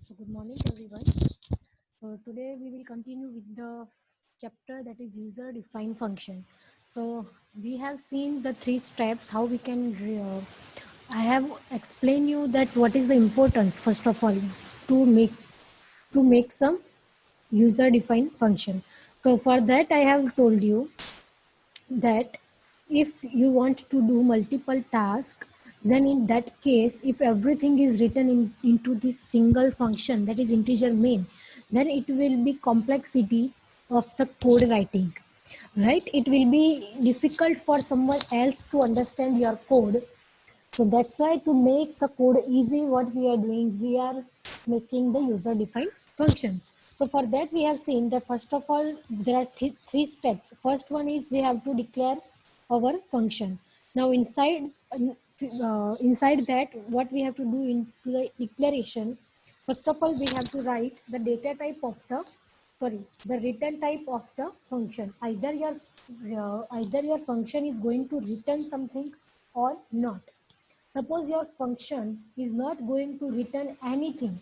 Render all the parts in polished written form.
So good morning everyone. So today we will continue with the chapter that is user defined function. So we have seen the three steps how we can I have explained you that what is the importance first of all to make some user defined function. So for that I have told you that if you want to do multiple tasks, then in that case if everything is written into this single function, that is integer main, then it will be complexity of the code writing, right? It will be difficult for someone else to understand your code. So that's why to make the code easy, what we are doing, we are making the user defined functions. So for that we have seen that first of all there are three steps. First one is we have to declare our function. Now inside that what we have to do into the declaration, first of all we have to write the data type of the return type of the function. Either your function is going to return something or not. Suppose your function is not going to return anything.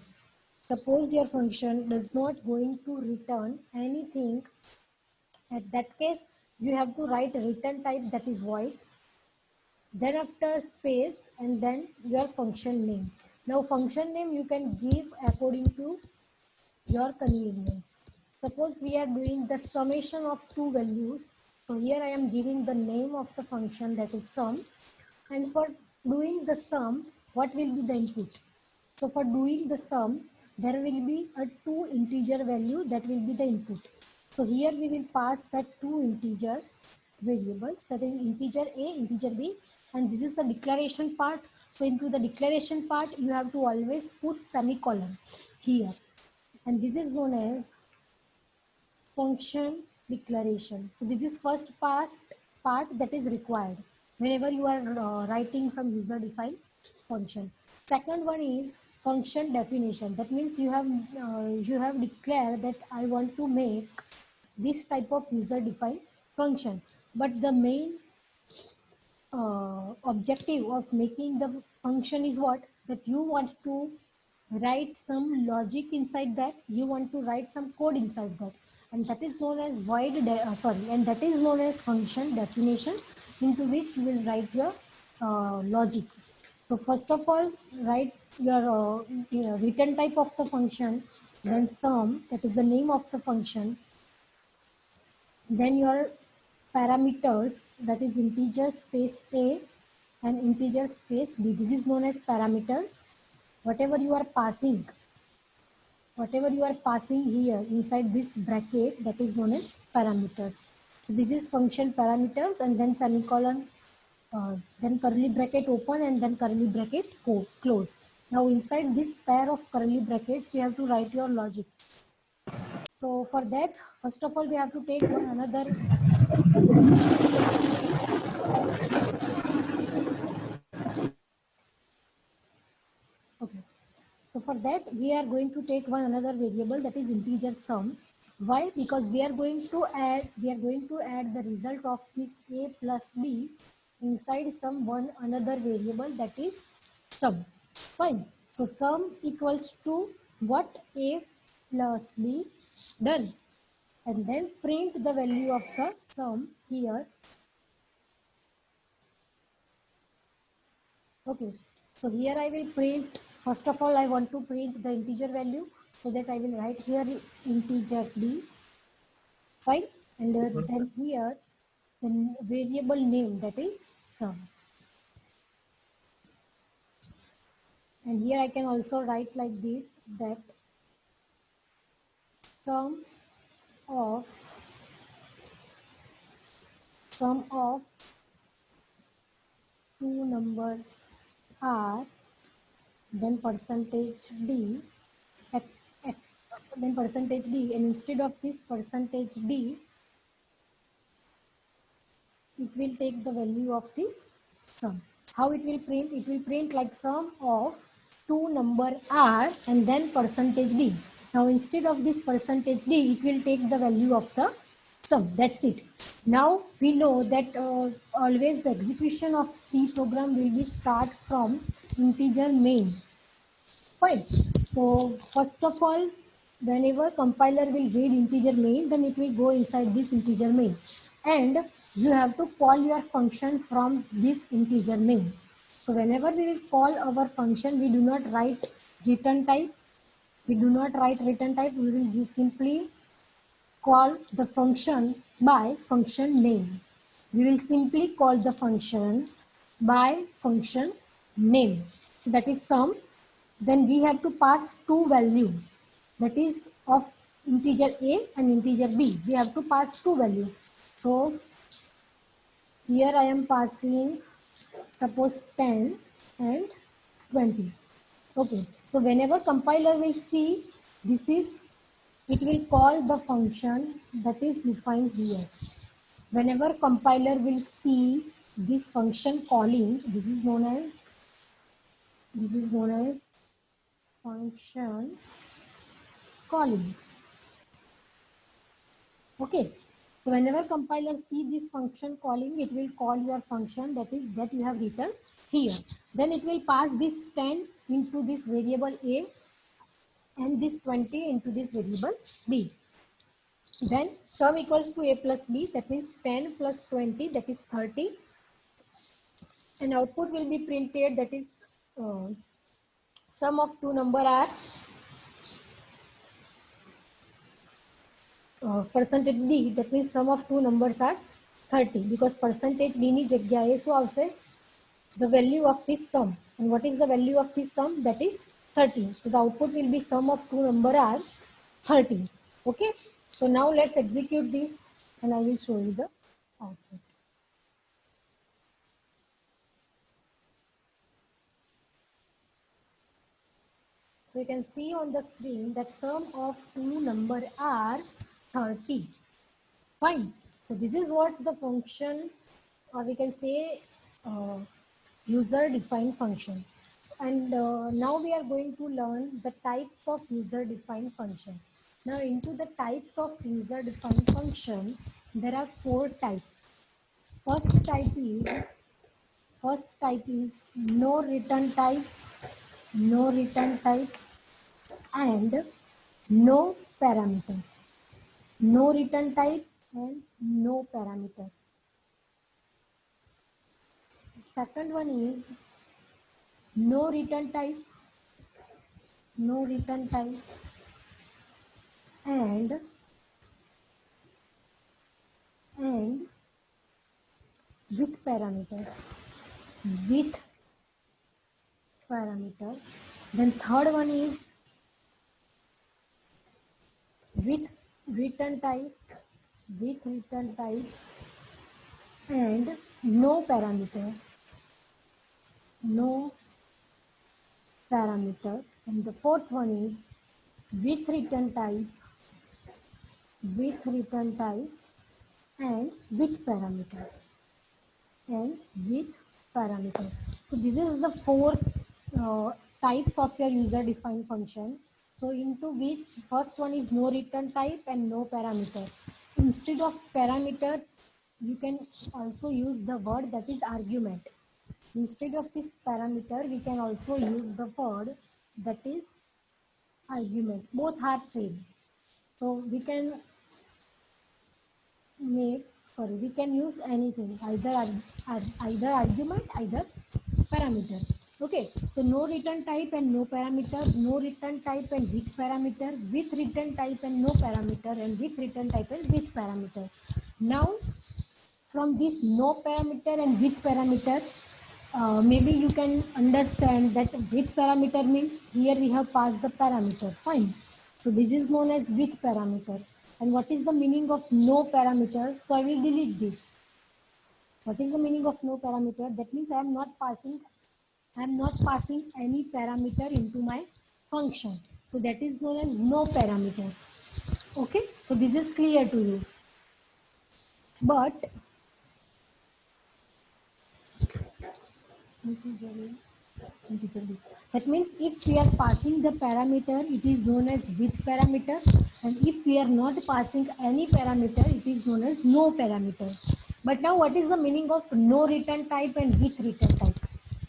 Suppose your function does not going to return anything. At that case, you have to write a return type that is void. Then after space and then your function name. Now function name you can give according to your convenience. Suppose we are doing the summation of two values. So here I am giving the name of the function, that is sum. And for doing the sum, what will be the input? So for doing the sum, there will be a two integer value that will be the input. So here we will pass that two integer variables, that is integer A, integer B, and this is the declaration part. So into the declaration part, you have to always put semicolon here, and this is known as function declaration. So this is first part that is required whenever you are writing some user defined function. Second one is function definition. That means you have declared that I want to make this type of user defined function, but the main objective of making the function is what? That you want to write some logic inside that, you want to write some code inside that, and that is known as and that is known as function definition, into which you will write your logics. So first of all, write your return type of the function, then sum, that is the name of the function, then your parameters, that is integer space A and integer space B. This is known as parameters. Whatever you are passing here inside this bracket, that is known as parameters. So this is function parameters, and then semicolon, then curly bracket open, and then curly bracket close. Now inside this pair of curly brackets, you have to write your logics. So for that, first of all, we have to take another. Okay. So for that, we are going to take one another variable, that is integer sum. Why? Because we are going to add the result of this A plus B inside some one another variable, that is sum. Fine. So sum equals to what? A plus B, done. And then print the value of the sum here. Okay, so here I will print, first of all I want to print the integer value, so that I will write here integer D, fine, and then here the variable name, that is sum. And here I can also write like this, that sum of two numbers are, then percentage D, at, at, then percentage D, and instead of this percentage D, it will take the value of this sum. How it will print? It will print like sum of two number R and then percentage D. Now instead of this percentage D, it will take the value of the sum. That's it. Now we know that always the execution of C program will be start from integer main. Fine. So first of all, whenever compiler will read integer main, then it will go inside this integer main, and you have to call your function from this integer main. So whenever we will call our function, we do not write return type. We do not write return type. We will just simply call the function by function name. We will simply call the function by function name, that is sum. Then we have to pass two value, that is of integer a and integer b. We have to pass two value. So here I am passing suppose 10 and 20. Okay, so whenever compiler will see this is, it will call the function that is defined here. Whenever compiler will see this function calling, this is known as function calling. Okay, so whenever compiler see this function calling, it will call your function that you have written here. Then it will pass this 10 into this variable a and this 20 into this variable b. Then sum equals to a plus b, that means 10 plus 20, that is 30, and output will be printed, that is sum of two number are percentage d, that means sum of two numbers are 30, because percentage d ની જગ્યાએ શું આવશે, the value of this sum, and what is the value of this sum, that is 30. So the output will be sum of two number are 30. Okay, so now let's execute this and I will show you the output. So you can see on the screen that sum of two number are 30. Fine. So this is what the function, or we can say user defined function. And now we are going to learn the types of user defined function. Now into the types of user defined function, there are four types. First type is no return type, and no parameter. No return type and no parameter. Second one is no return type, and with parameter. Then third one is with return type, and no parameter. And the fourth one is with return type, and with parameter. So this is the four types of your user defined function. So into which first one is no return type and no parameter. Instead of parameter, you can also use the word that is argument. Instead of this parameter, we can also use the word that is argument. Both are same. So we can use anything, either argument, either parameter. Okay, so no return type and no parameter, no return type and with parameter, with return type and no parameter, and with return type and with parameter. Now from this no parameter and with parameter, maybe you can understand that with parameter means here we have passed the parameter. Fine, so this is known as with parameter. And what is the meaning of no parameter? So I will delete this. What is the meaning of no parameter? That means I am not passing any parameter into my function. So that is known as no parameter. Okay, so this is clear to you. But that means if we are passing the parameter, it is known as with parameter, and if we are not passing any parameter, it is known as no parameter. But now what is the meaning of no return type and with return type?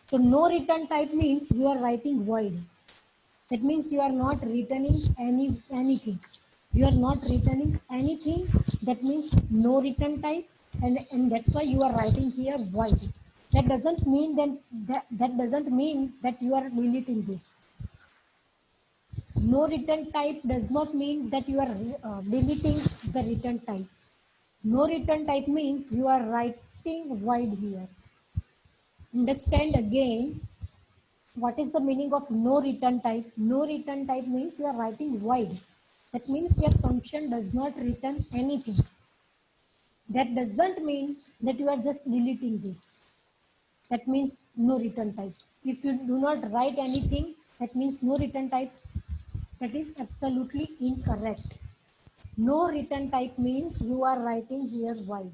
So no return type means you are writing void. That means you are not returning anything. You are not returning anything. That means no return type, and that's why you are writing here void. That doesn't mean that doesn't mean that you are deleting this. No return type does not mean that you are deleting the return type. No return type means you are writing void here. Understand again what is the meaning of no return type. No return type means you are writing void. That means your function does not return anything. That doesn't mean that you are just deleting this. That means no return type. If you do not write anything, that means no return type. That is absolutely incorrect. No return type means you are writing here void.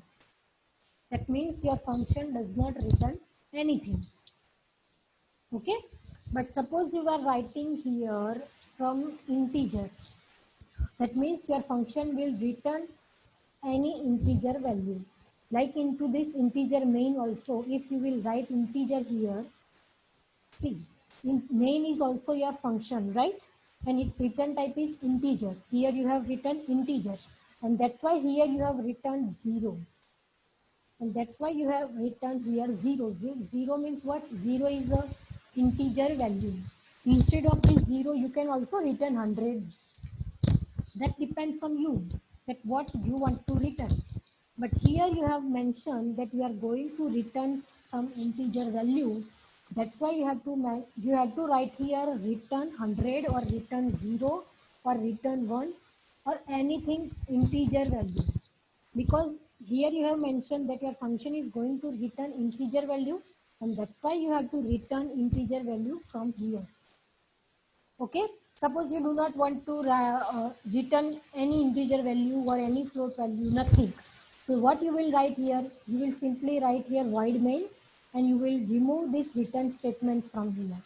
That means your function does not return anything. Okay? But suppose you are writing here some integer. That means your function will return any integer value. Like into this integer main also, if you will write integer here, see, main is also your function, right? And its return type is integer. Here you have written integer. And that's why here you have written 0. And that's why you have written here 0. 0 means what? 0 is a integer value. Instead of this 0, you can also return 100. That depends on you, that what you want to return. But here you have mentioned that you are going to return some integer value. That's why you have to write here return 100 or return 0 or return 1 or anything integer value. Because here you have mentioned that your function is going to return integer value, and that's why you have to return integer value from here. Okay, suppose you do not want to return any integer value or any float value, nothing. So what you will write here, you will simply write here void main, and you will remove this return statement from here.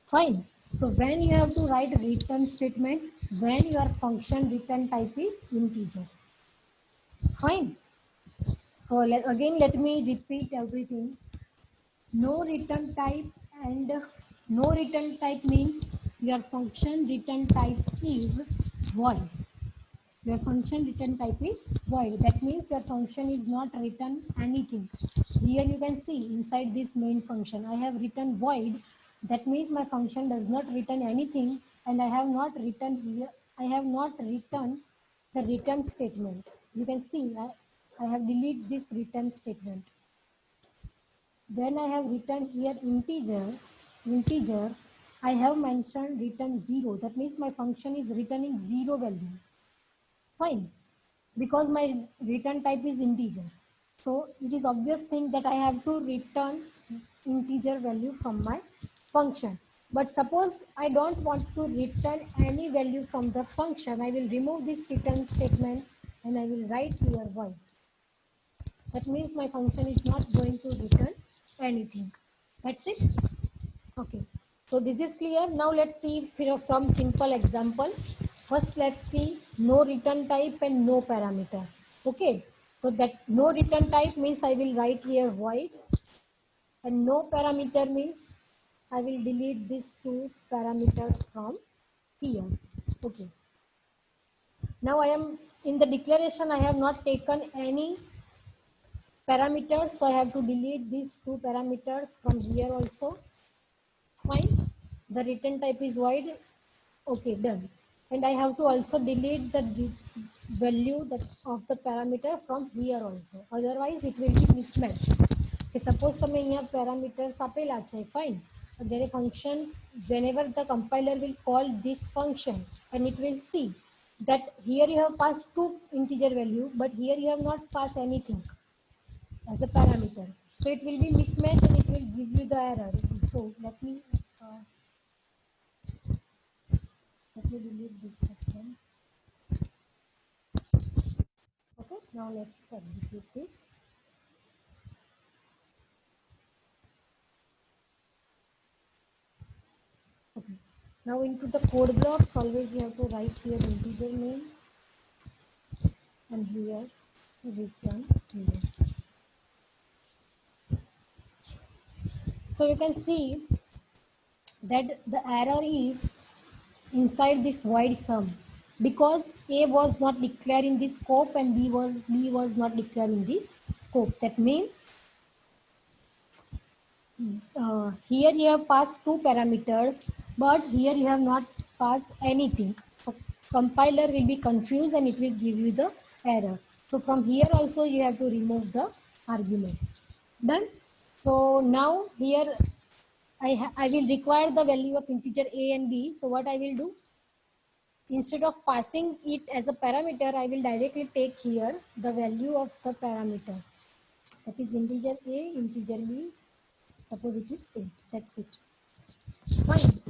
Fine. So when you have to write return statement, when your function return type is integer. Fine. So again let me repeat everything. No return type, and no return type means your function return type is void. Your function return type is void. That means your function is not return anything. Here you can see inside this main function I have written void. That means my function does not return anything, and I have not written here, I have not written the return statement. You can see I have deleted this return statement. When I have written here integer, I have mentioned return 0. That means my function is returning 0 value. Fine. Because my return type is integer. So it is obvious thing that I have to return integer value from my function. But suppose I don't want to return any value from the function, I will remove this return statement and I will write here void. That means my function is not going to return anything. That's it. Okay. So this is clear. Now let's see from simple example. First let's see no return type and no parameter. Okay. So that no return type means I will write here void, and no parameter means I will delete these two parameters from here. Okay. Now I am in the declaration, I have not taken any parameters, so I have to delete these two parameters from here also. Fine. The return type is void. Okay, done. And I have to also delete the value of the parameter from here also. Otherwise, it will be mismatched. Okay, suppose તમે અહીંયા parameters આપેલા છે, fine. જ્યારે function, whenever the compiler will call this function, and it will see that here you have passed two integer value, but here you have not passed anything as a parameter. So it will be mismatched and it will give you the error. So let me delete this first one. Okay, now let's execute this. Okay, now into the code blocks, always you have to write here integer main and here return 0. So you can see that the error is inside this void sum, because A was not declared in the scope and B was not declared in the scope. That means here you have passed two parameters, but here you have not passed anything. So compiler will be confused and it will give you the error. So from here also you have to remove the arguments. Done. So now here I will require the value of integer a and b. So what I will do, instead of passing it as a parameter, I will directly take here the value of the parameter. That is integer a, integer b. Suppose it is 8. That's it. Fine.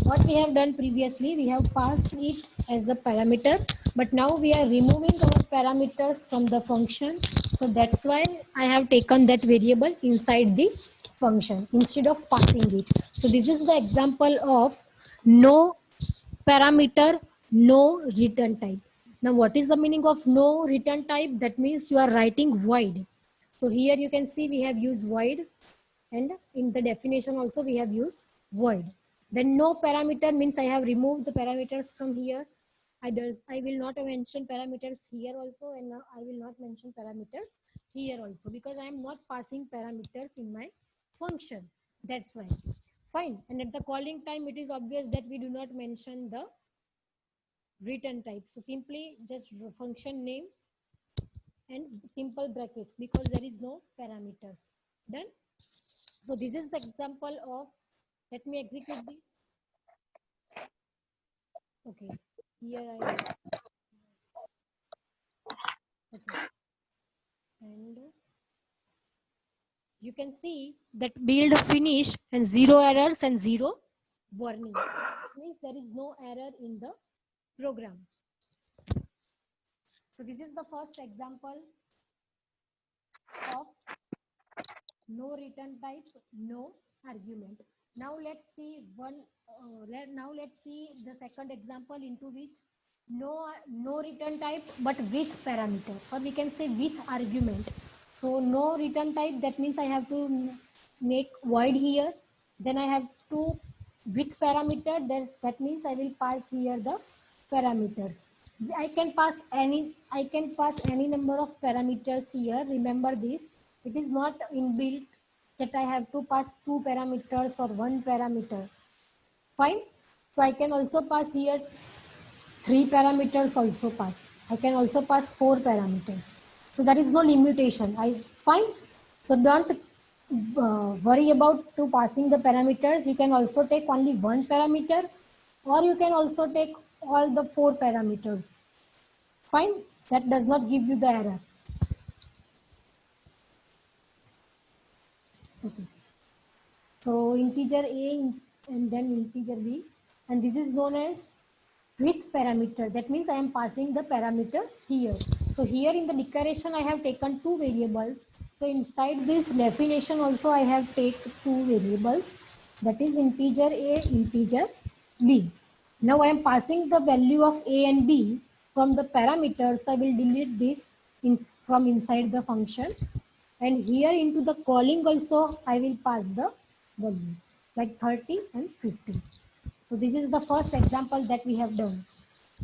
What we have done previously, we have passed it as a parameter, but now we are removing our parameters from the function. So that's why I have taken that variable inside the function instead of passing it. So this is the example of no parameter, no return type. Now what is the meaning of no return type? That means you are writing void. So here you can see we have used void, and in the definition also we have used void. Then no parameter means I have removed the parameters from here. I will not mention parameters here also, and I will not mention parameters here also, because I am not passing parameters in my function. That's why. Fine. And at the calling time, it is obvious that we do not mention the return type. So simply just function name and simple brackets, because there is no parameters. Done. So this is the example of, let me execute this. Okay, here I will, okay, and you can see that build finish and 0 errors and 0 warning. It means there is no error in the program. So this is the first example of no return type, no argument. Now let's see now let's see the second example, into which no return type but with parameter, or we can say with argument. So no return type, that means I have to make void here. Then I have to with parameter, that means I will pass here the parameters. I can pass any number of parameters here. Remember this, it is not inbuilt that I have to pass two parameters or one parameter. Fine. So I can also pass here three parameters also pass. I can also pass four parameters. So there is no limitation. Fine. So don't worry about to passing the parameters. You can also take only one parameter, or you can also take all the four parameters. Fine. That does not give you the error. Okay. So integer a and then integer b, and this is known as with parameter. That means I am passing the parameters here. So here in the declaration I have taken two variables. So inside this definition also I have taken two variables, that is integer a, integer b. Now I am passing the value of a and b from the parameters. I will delete this from inside the function, and here into the calling also I will pass the value like 30 and 50. So this is the first example that we have done,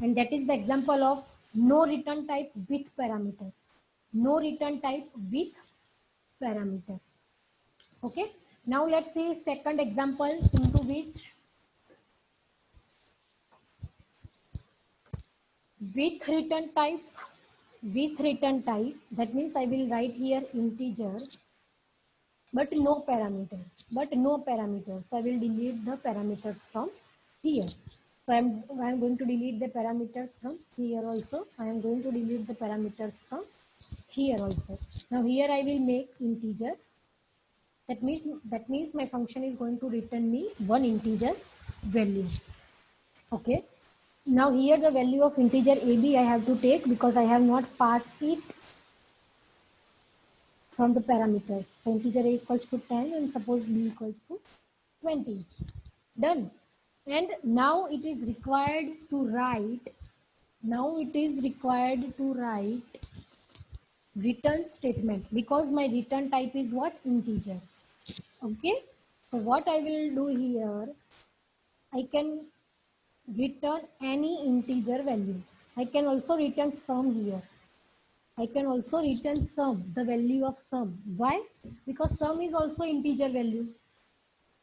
and that is the example of no return type with parameter. No return type with parameter. Okay. Now let's see second example, into which with return type, that means I will write here integer but no parameter, so I will delete the parameters from here. So I am going to delete the parameters from here also. I am going to delete the parameters from here also. Now here I will make integer. That means my function is going to return me one integer value. Okay. Now here the value of integer ab I have to take, because I have not passed it from the parameters. So integer a equals to 10 and suppose b equals to 20. Done. And now it is required to write, return statement, because my return type is what? Integer. Okay. So what I will do here, I can return any integer value. I can also return sum here. I can also return sum, the value of sum. Why? Because sum is also integer value.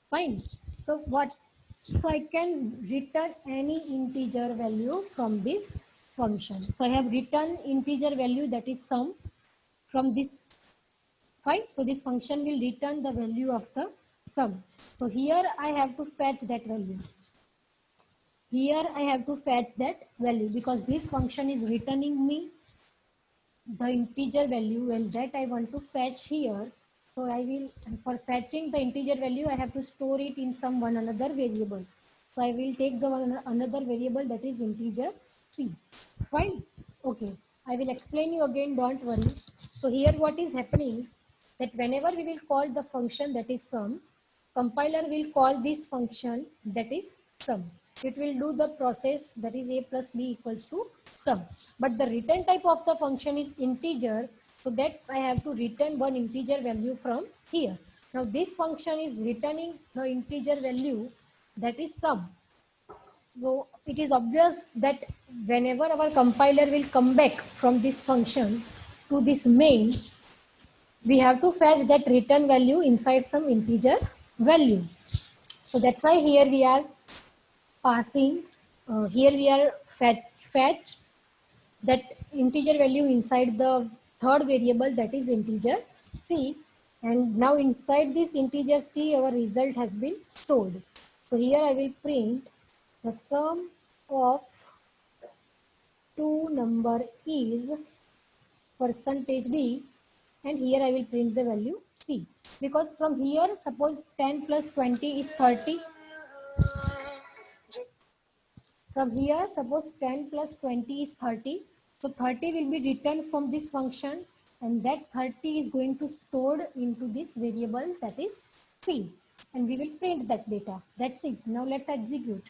Fine. So what? So I can return any integer value from this function. So I have written integer value, that is sum, from this. Fine. So this function will return the value of the sum. So here I have to fetch that value. Here I have to fetch that value because this function is returning me the integer value, and that I want to fetch here. So I will, for fetching the integer value, I have to store it in some one another variable. So I will take the one another variable, that is integer c. Fine. Okay. I will explain you again, don't worry. So here what is happening, that whenever we will call the function that is sum, compiler will call this function that is sum. It will do the process, that is a plus b equals to sum. But the return type of the function is integer, so that I have to return one integer value from here. Now this function is returning the integer value, that is sum. So it is obvious that whenever our compiler will come back from this function to this main, we have to fetch that return value inside some integer value. So that's why here we are passing, here we are fetch that integer value inside the third variable, that is integer c, and now inside this integer c our result has been stored. So here I will print the sum of two number is percentage d, and here I will print the value c, because from here suppose 10 plus 20 is 30. From here, suppose 10 plus 20 is 30. So 30 will be returned from this function, and that 30 is going to stored into this variable, that is C. And we will print that data. That's it. Now let's execute.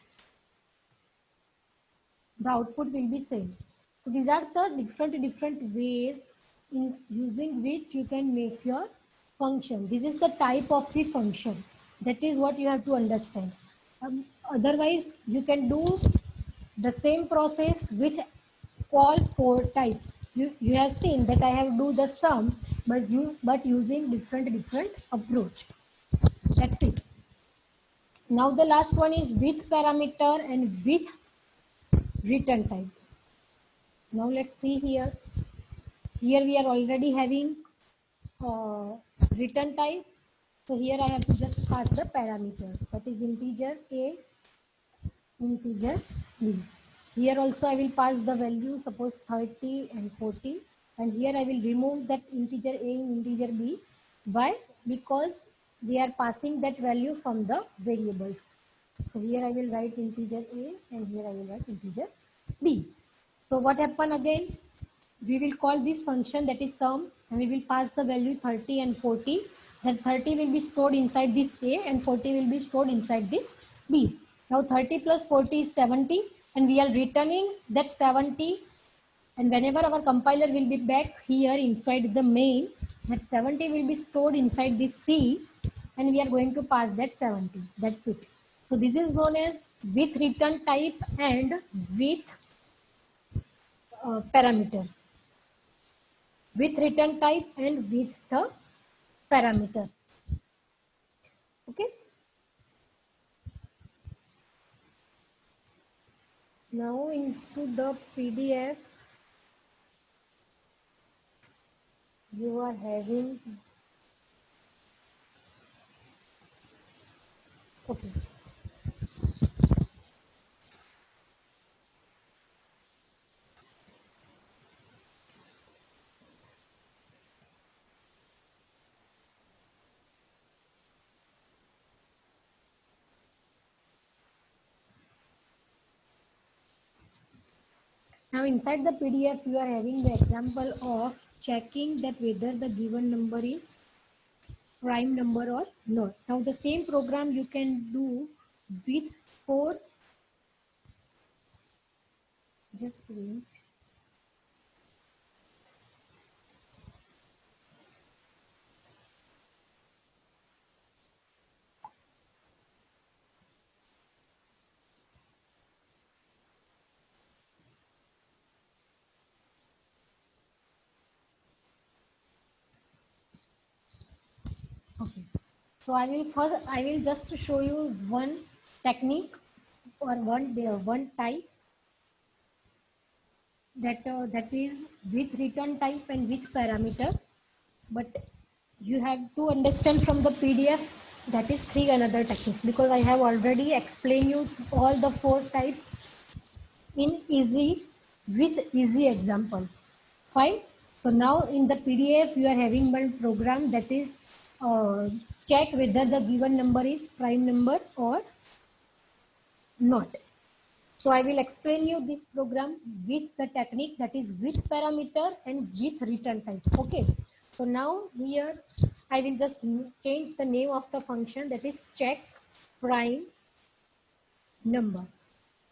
The output will be same. So these are the different ways in using which you can make your function. This is the type of the function. That is what you have to understand. Otherwise, you can do the same process with all four types. You have seen that I have do the sum, but using different approach. That's it. Now the last one is with parameter and with return type. Now let's see here. Here we are already having uh, return type. So here I have to just pass the parameters, that is integer a, integer b. Here also I will pass the value, suppose 30 and 40, and here I will remove that integer a and integer b. Why? Because we are passing that value from the variables. So here I will write integer a and here I will write integer b. So what happen again? We will call this function, that is sum, and we will pass the value 30 and 40. Then 30 will be stored inside this a and 40 will be stored inside this b. Now 30 plus 40 is 70, and we are returning that 70, and whenever our compiler will be back here inside the main, that 70 will be stored inside this c, and we are going to pass that 70. That's it. So this is known as with return type and with parameter. With return type and with the parameter. Okay. Now into the PDF, you are having, okay. Now inside the PDF, you are having the example of checking that whether the given number is prime number or not. Now the same program you can do with four, just wait. Okay. So I will just show you one technique or one type that is with return type and with parameter. But you have to understand from the PDF that is three another techniques, because I have already explained you all the four types in easy with easy example. Fine. So now in the PDF you are having one program that is check whether the given number is prime number or not. So I will explain you this program with the technique that is with parameter and with return type. Okay. So now here I will just change the name of the function, that is check prime number.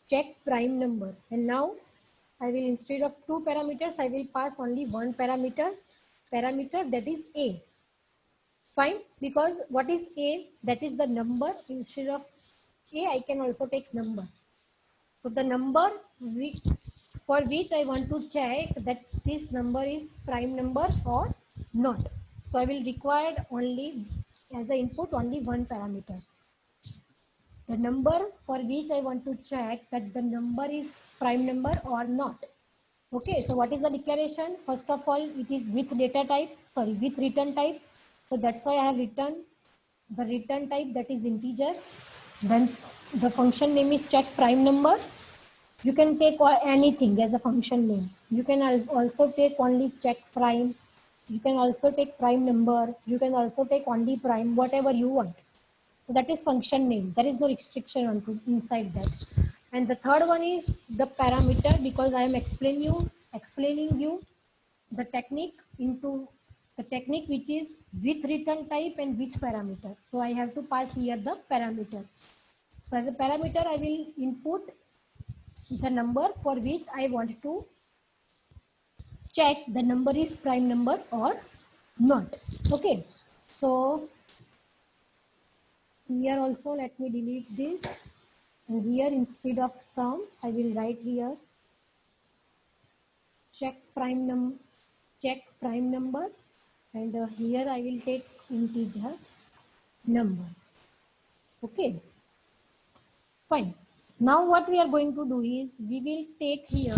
Check prime number. And now I will, instead of two parameters, I will pass only one parameter that is a. Fine, because what is a? That is the number. Instead of a, I can also take number. So the number for which I want to check that this number is prime number or not. So I will require only as an input only one parameter. The number for which I want to check that the number is prime number or not. Okay, so what is the declaration? First of all, it is with data type, with return type. So that's why I have written the return type, that is integer. Then the function name is check prime number. You can take anything as a function name. You can also take only check prime. You can also take prime number. You can also take only prime, whatever you want. So that is function name. There is no restriction onto inside that. And the third one is the parameter, because I am explaining you the technique into the technique which is with return type and with parameter. So I have to pass here the parameter. So as a parameter, I will input the number for which I want to check the number is prime number or not. Okay. So here also let me delete this, and here instead of sum I will write here check prime number, and here I will take integer number. Okay, fine. Now what we are going to do is we will take here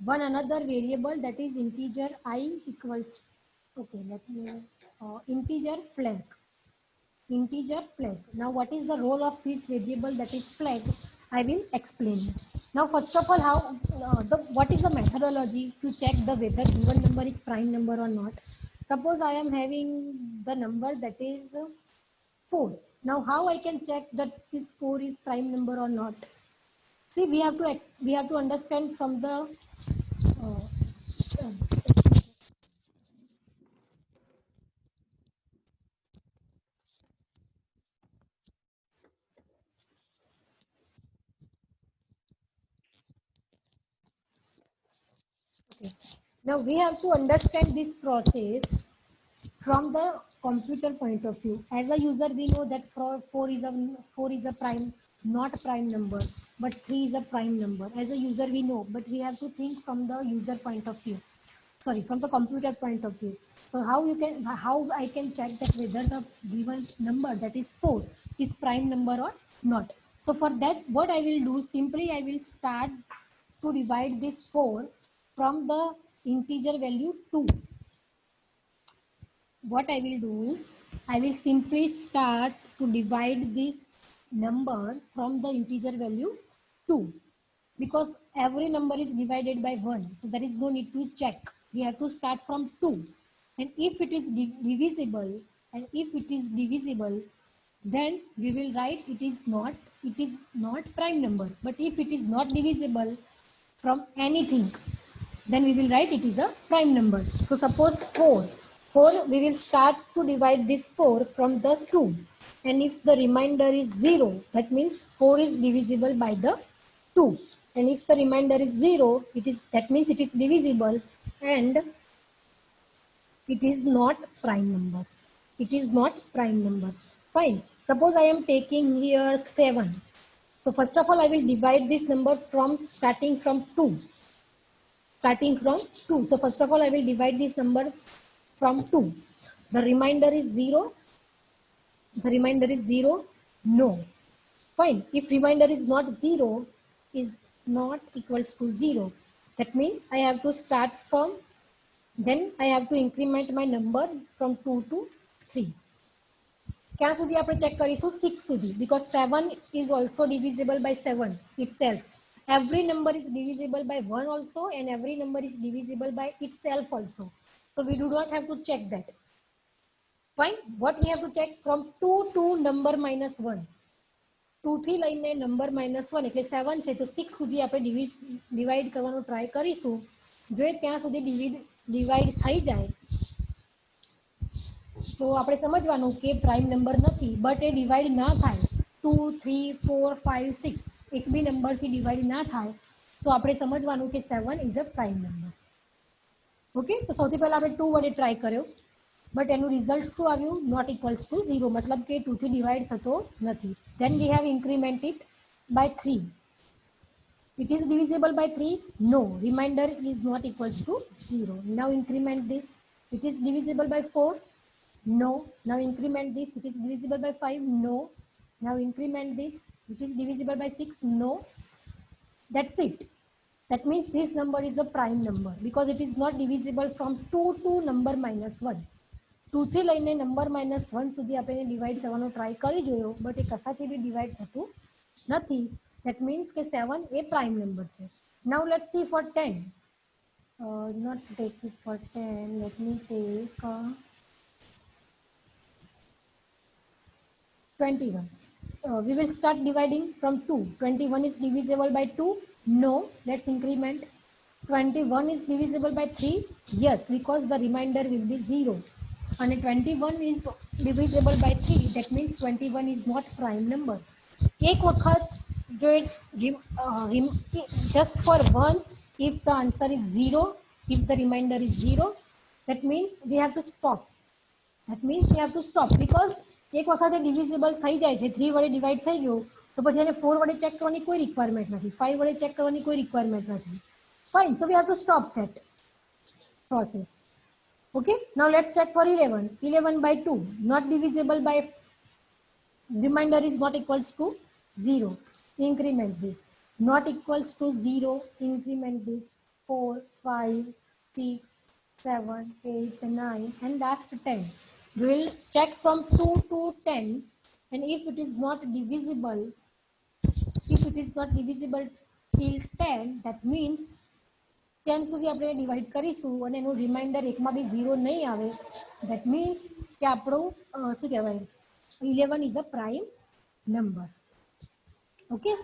one another variable, that is integer I equals, okay, let me integer flag. Now what is the role of this variable, that is flag? I will explain. Now first of all, how what is the methodology to check the whether given number is prime number or not? Suppose I am having the number that is 4. Now how I can check that this 4 is prime number or not? See, we have to understand from the uh, okay. Now we have to understand this process from the computer point of view. As a user, we know that 4 is a prime, not prime number, but 3 is a prime number. As a user, we know, but we have to think from the user point of view. Sorry, from the computer point of view. So how I can check that whether the given number, that is 4, is prime number or not. So for that, what I will do, simply I will start to divide this 4 from the integer value 2. What I will do, I will simply start to divide this number from the integer value 2, because every number is divided by 1. So there is no need to check. We have to start from 2. And if it is divisible, then we will write it is not prime number. But if it is not divisible from anything, then we will write it is a prime number. So suppose 4, we will start to divide this 4 from the 2. And if the remainder is 0, that means 4 is divisible by the 2. And if the remainder is 0, that means it is divisible and it is not prime number. It is not prime number. Fine. Suppose I am taking here 7. So first of all, I will divide this number starting from 2. So first of all, I will divide this number from 2. The remainder is 0. The remainder is 0. No. Fine. If remainder is not 0, is not equals to 0. That means I have to start from, then I have to increment my number from 2 to 3. ક્યાં સુધી આપણે check કરીશું 6 સુધી, because 7 is also divisible by 7 itself. Every number is divisible by 1 also, and every number is divisible by itself also. So we do not have to check that. Fine. What we have to check? From 2 to number minus 1. 2 થી લઈને number -1 એટલે 7 છે, તો 6 સુધી આપણે divide કરવાનો try કરીશું. જો ત્યાં સુધી ડિવાઈડ થઈ જાય તો આપણે સમજવાનું કે પ્રાઇમ નંબર નથી. બટ એ ડિવાઈડ ના થાય 2 3 4 5 6 એક બી નંબરથી ડિવાઈડ ના થાય તો આપણે સમજવાનું કે 7 is a prime number. Okay, તો સૌથી પહેલા આપણે 2 વડે ટ્રાય કર્યો, બટ એનું રિઝલ્ટ શું આવ્યું? નોટ ઇક્વલ્સ ટુ 0, મતલબ કે 2 થી ડિવાઈડ થતો નથી. Then we have increment it by 3. It is divisible by 3? No. Remainder is not equals to 0. Now increment this. It is divisible by 4? No. Now increment this. It is divisible by 5? No. Now increment this. It is divisible by 6? No. That's it. That means this number is a prime number because it is not divisible from 2 to number -1. 2 થી લઈને number -1 સુધી આપણે divide કરવાનો try કરી જોયો, but A કશાથી B divide થતું નથી. That means કે 7 એ prime number છે. Now let's see for 10. Not take it for 10. Let me take 21. We will start dividing from 2. 21 is divisible by 2? No. Let's increment. 21 is divisible by 3? Yes, because the remainder will be 0. And 21 is divisible by 3. That means 21 is not prime number. एक वक्त जो just for once, if the answer is 0, if the remainder is 0, that means we have to stop. That means we have to stop because એક વખતે divisible થઈ જાય છે, 3 વડે divide થઈ ગયો તો પછી એને 4 વડે ચેક કરવાની કોઈ રિક્વાયરમેન્ટ નથી, 5 વડે ચેક કરવાની કોઈ રિક્વાયરમેન્ટ નથી. Fine. So we have to stop that process. Okay, now let's check for 11. 11 by 2, not divisible by, remainder is not equals to 0. Increment this. Not equals to 0, increment this. 4, 5, 6, 7, 8, 9, and last 10. We will check from 2 to 10, and if it is not divisible, till 10, that means 10 સુધી આપણે divide કરીશું અને એનું reminder એકમાં બી 0 નહીં આવે. That means કે આપણું શું કહેવાય, 11 is a prime number. Okay,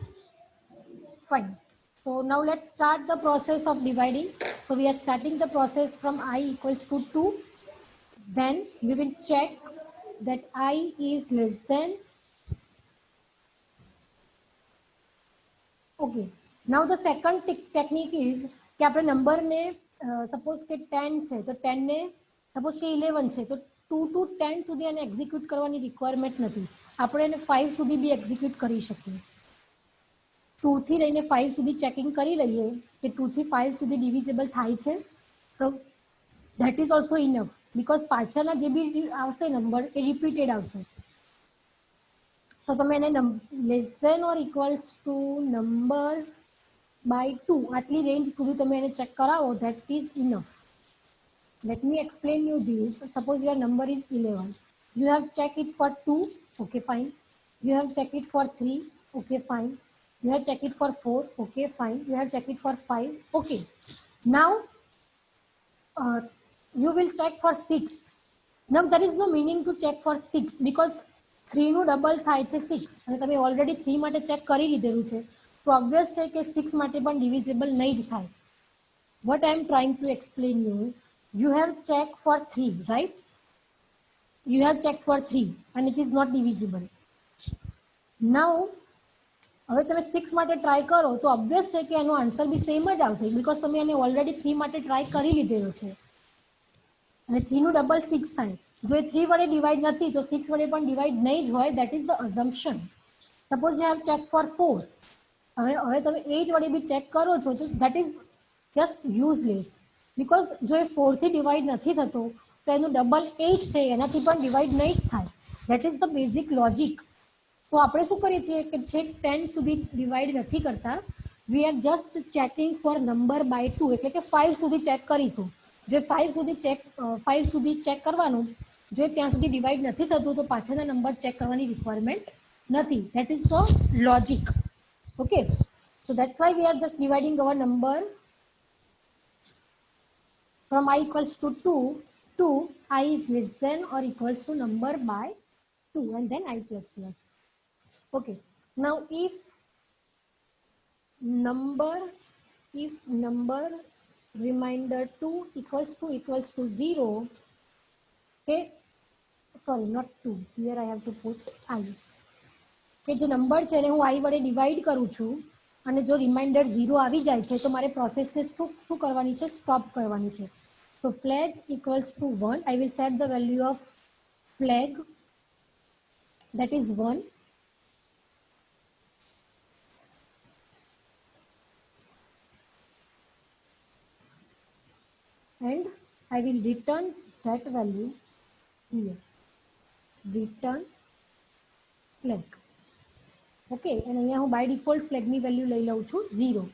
fine. So now let's start the process of dividing. So we are starting the process from I equals to 2. Then we will check that I is less than. Okay, now the second technique is કે આપણે નંબરને suppose કે 10 છે તો 10 ને suppose કે 11 છે તો 2 to 10 સુધી એને એક્ઝિક્યુટ કરવાની રિક્વાયરમેન્ટ નથી. આપણે એને 5 સુધી બી એક્ઝિક્યુટ કરી શકીએ. 2 થી લઈને 5 સુધી ચેકિંગ કરી લઈએ કે 2 થી 5 સુધી ડિવિઝિબલ થાય છે, તો that is also enough because પાછળના જે બી આવશે નંબર એ રિપીટેડ આવશે. તો તમે એને less than or equals to number by 2 આટલી રેન્જ સુધી તમે એને ચેક કરાવો, that is enough. Let me explain you this. Suppose your number is 11. You have checked it for 2. Okay, fine. You have checked it for 3. Okay, fine. You have checked it for 4. Okay, fine. You have checked it for 5. Okay. Now you will check for 6. Now there is no meaning to check for 6 because 3 નું double થાય છે 6 અને તમે already 3 માટે check કરી લીધેલું છે, તો ઓબ્વિયસ છે કે 6 માટે પણ ડિવિઝિબલ નહીં જ થાય. What I am trying to explain you have checked for 3, right? You have checked for 3 and it is not divisible. Now હવે તમે 6 માટે ટ્રાય કરો તો ઓબ્વિયસ છે કે એનો આન્સર બી સેમ જ આવશે બીકોઝ તમે એને ઓલરેડી 3 માટે ટ્રાય કરી લીધેલો છે અને 3 નું ડબલ 6 થાય. જો એ 3 વડે ડિવાઈડ નથી તો 6 વડે પણ ડિવાઈડ નહીં જ હોય. That is the assumption. Suppose you have checked for 4. હવે તમે 8 વડે બી ચેક કરો છો તો that is just useless because જો એ 4 થી ડિવાઈડ નથી થતો તો એનું ડબલ 8 છે, એનાથી પણ ડિવાઈડ નહીં જ થાય. That is the basic logic. તો આપણે શું કરીએ છીએ કે છેક 10 સુધી ડિવાઈડ નથી કરતા, we are just checking for number by 2, એટલે કે 5 સુધી ચેક કરીશું. જો 5 સુધી ચેક કરવાનું, જો ત્યાં સુધી ડિવાઈડ નથી થતું તો પાછળના નંબર ચેક કરવાની રિક્વાયરમેન્ટ નથી. That is the logic. Okay, so that's why we are just dividing our number from I equals to 2 to I is less than or equals to number by 2 and then I plus plus. Okay, now if number remainder 2 equals to 0, okay, sorry, not 2, here I have to put I. કે જે number છે એને હું I વડે divide કરું છું અને જો રિમાઇન્ડર 0 આવી જાય છે તો મારે પ્રોસેસને શું કરવાની છે, સ્ટોપ કરવાની છે. So flag equals to 1. I will set the value of flag, that is 1. And I will return that value here. Return flag. Okay, અને અહીંયા હું બાય ડિફોલ્ટ ફ્લેગની વેલ્યુ લઈ લઉં છું 0.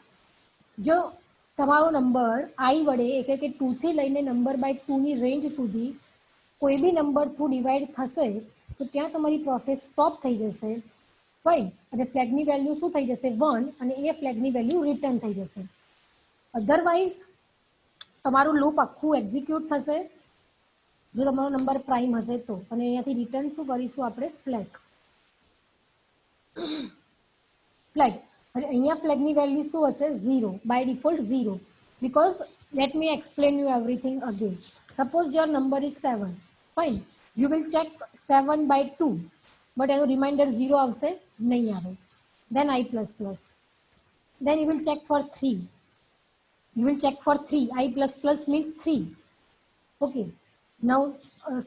જો તમારો નંબર I વડે એટલે કે 2 થી લઈને નંબર બાય 2 ની રેન્જ સુધી કોઈ બી નંબર થ્રુ ડિવાઈડ થશે તો ત્યાં તમારી પ્રોસેસ સ્ટોપ થઈ જશે, ફાઇન. અને ફ્લેગની વેલ્યુ શું થઈ જશે, 1, અને એ ફ્લેગની વેલ્યુ રિટર્ન થઈ જશે. અધરવાઇઝ તમારું લૂપ આખું એક્ઝિક્યુટ થશે જો તમારો નંબર પ્રાઇમ હશે તો. અને અહીંયાથી રિટર્ન શું કરીશું આપણે, ફ્લેગ. અને અહીંયા ફ્લેગની વેલ્યુ શું હશે, 0, by default 0. Because let me explain you everything again. Suppose your number is 7, fine. You will check 7 by 2, but એનું રિમાઇન્ડર 0 આવશે, નહીં આવે. દેન I plus plus. Then you will check for 3. You will check for 3. I plus plus means 3. Okay. Now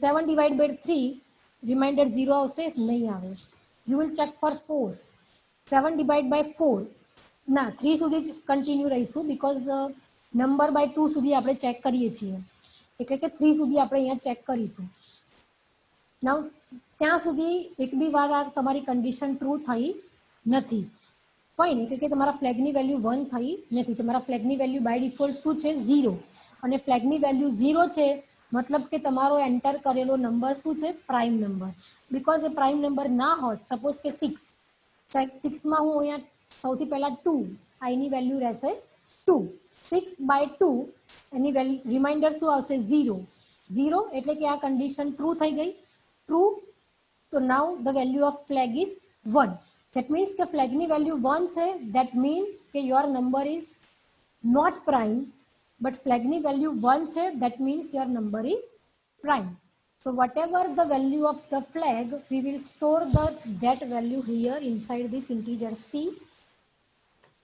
7 divided by 3, remainder 0 આવશે, નહીં આવે. You will check for 4. 7 divided by 4. ના, 3 સુધી જ કન્ટિન્યુ રહીશું બીકોઝ નંબર બાય 2 સુધી આપણે check કરીએ છીએ, એટલે કે 3 સુધી આપણે અહીંયા ચેક કરીશું. નાઉ ત્યાં સુધી એક બી વાર આ તમારી કન્ડિશન ટ્રુ થઈ નથી, ફાઇન. એટલે કે તમારા ફ્લેગની વેલ્યુ 1 થઈ નથી. તમારા ફ્લેગની વેલ્યુ બાય ડિફોલ્ટ શું છે, 0. અને ફ્લેગની વેલ્યુ 0 છે મતલબ કે તમારો એન્ટર કરેલો નંબર શું છે, prime number. Because A prime number ના હોત, સપોઝ કે 6માં હું અહીંયા સૌથી પહેલાં 2, આઈની વેલ્યુ રહેશે 2. 6 by 2 એની વેલ્યુ રિમાઇન્ડર શું આવશે, 0. એટલે કે આ કન્ડિશન ટ્રુ થઈ ગઈ, ટ્રુ. તો નાઉ the value of flag is 1. That means કે ફ્લેગની વેલ્યુ 1 છે, that means કે your number is not prime. But ફ્લેગની વેલ્યુ 1 છે, that means your number is prime. So whatever the value of the flag, we will store that value here inside this integer c.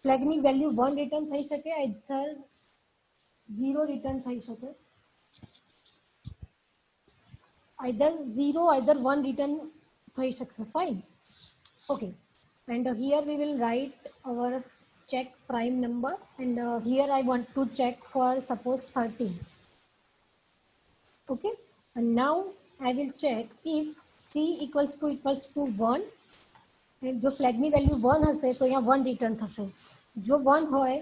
ફ્લેગની value 1 return થઈ શકે, either 0 return થઈ શકે, either 0 either 1 return થઈ શકશે, fine. Okay, and here we will write our check prime number, and here I want to check for suppose 13. Okay, and now I will check if c equals to 1. and જો ફ્લેગની value 1 હશે તો અહીંયા 1 return થશે. જો 1 હોય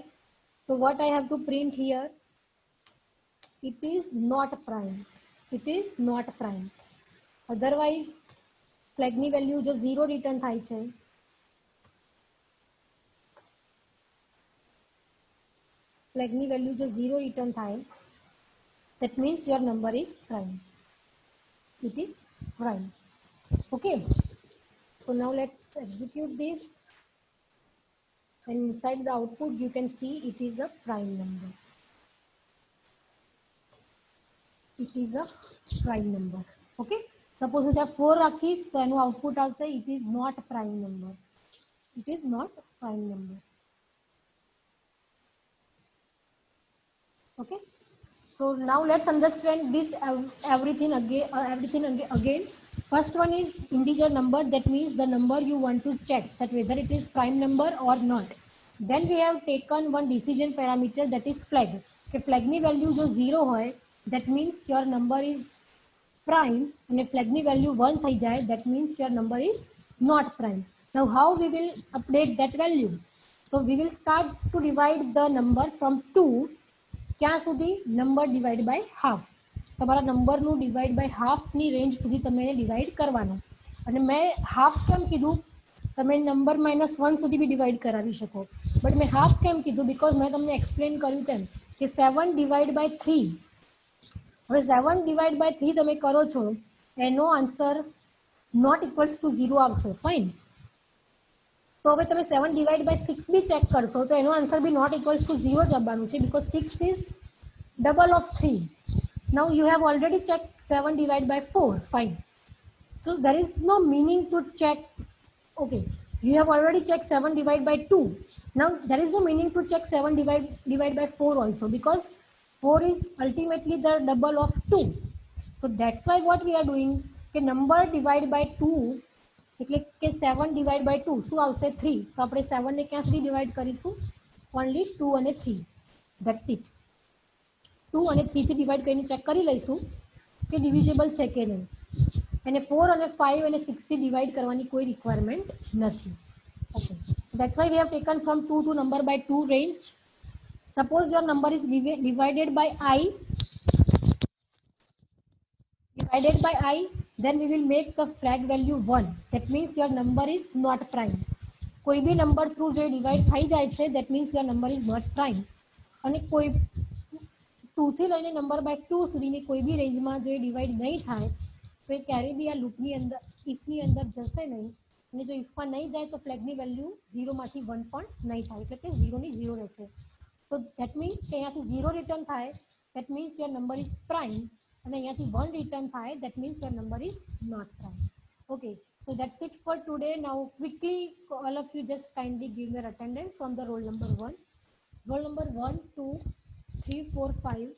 તો what I have to print here, it is not prime. It is not prime. Otherwise ફ્લેગની value જો 0 રિટર્ન થાય છે, ફ્લેગની વેલ્યુ જો 0 રિટર્ન થાય, that means your number is prime. It is prime. Okay, so now let's execute this, and inside the output you can see it is a prime number. It is a prime number. Okay, suppose હું ત્યાં 4 રાખીશ તો એનું output આવશે it is not prime number. It is not prime number. Okay, so now let's understand this everything again. First one is integer number, that means the number you want to check that whether it is prime number or not. Then we have taken one decision parameter, that is flag. If flag ni value jo 0 hoy, that means your number is prime and flagની value 1 થઈ જાય, that means your number is not prime. Now how we will update that value? So we will start to divide the number from 2 ક્યાં સુધી? Number divide by half. તમારા નંબરનું divide by હાફની range સુધી તમે એને divide કરવાનું. અને મેં હાફ કેમ કીધું? તમે નંબર -1 સુધી બી ડિવાઈડ કરાવી શકો, બટ મેં હાફ કેમ કીધું? બિકોઝ મેં તમને એક્સપ્લેન કર્યું તેમ કે 7 ડિવાઈડ બાય 3, હવે 7 ડિવાઈડ બાય 3 તમે કરો છો, એનો આન્સર નોટ ઇક્વલ્સ ટુ 0 આવશે. ફાઇન. તો હવે તમે 7 ડિવાઈડ બાય 6 બી ચેક કરશો તો એનો answer be not equals to 0 જ આવવાનું છે, because 6 is double of 3. Now you have already checked 7 divided by 4. Fine. So there is no meaning to check. Okay, you have already checked 7 divided by 2. Now there is no meaning to check 7 divided by 4 also, because 4 is ultimately the double of 2. So that's why what we are doing, કે number divided by 2 એટલે કે 7 divided by 2 શું આવશે? 3. તો આપણે 7 ને ક્યાં સુધી ડિવાઈડ કરીશું? only 2 અને 3. that's it. 2 અને 3 થી ડિવાઈડ કરીને ચેક કરી લઈશું કે ડિવિઝેબલ છે કે નહીં. અને 4 અને 5 અને 6 થી ડિવાઈડ કરવાની કોઈ રિક્વાયરમેન્ટ નથી. Okay, that's why we have taken from 2 to number by 2 range. Suppose your number is divided by I, then we will make the flag value 1. That means your number is not prime. કોઈ બી number through જે divide થઈ જાય છે, that means your number is not prime. અને કોઈ 2 થી લઈને number by 2 સુધીની કોઈ બી રેન્જમાં જો ડિવાઈડ નહીં થાય તો એ ક્યારેય બી આ લૂપની અંદર ઇફની અંદર જશે નહીં. અને જો ઇફમાં નહીં જાય તો ફ્લેગની વેલ્યુ 0માંથી 1 પણ નહીં થાય, એટલે કે 0 ની 0 રહેશે. તો ધેટ મીન્સ કે અહીંયાથી 0 રિટર્ન થાય, that means your number is prime. અને અહીંયાથી 1 રિટર્ન થાય, that means your number is not prime. Okay, so that's it for today. Now quickly all of you just kindly give your attendance from the roll number 1. Roll number 1, 2, 3, 4, 5,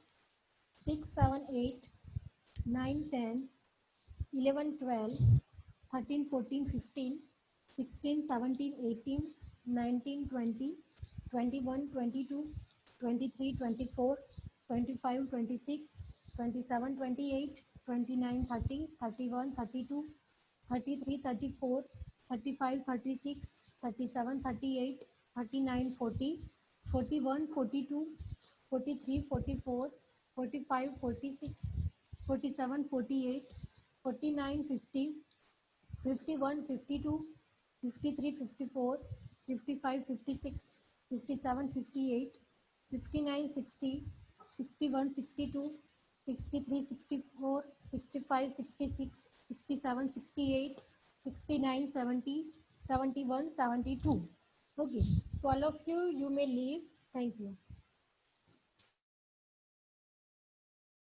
6, 7, 8, 9, 10, 11, 12, 13, 14, 15, 16, 17, 18, 19, 20, 21, 22, 23, 24, 25, 26, 27, 28, 29, 30, 31, 32, 33, 34, 35, 36, 37, 38, 39, 40, 41, 42, 43, 44, 45, 46, 47, 48, 49, 50, 51, 52, 53, 54, 55, 56, 57, 58, 59, 60, 61, 62, 63, 64, 65, 66, 67, 68, 69, 70, 71, 72. Okay, so all of you may leave. Thank you.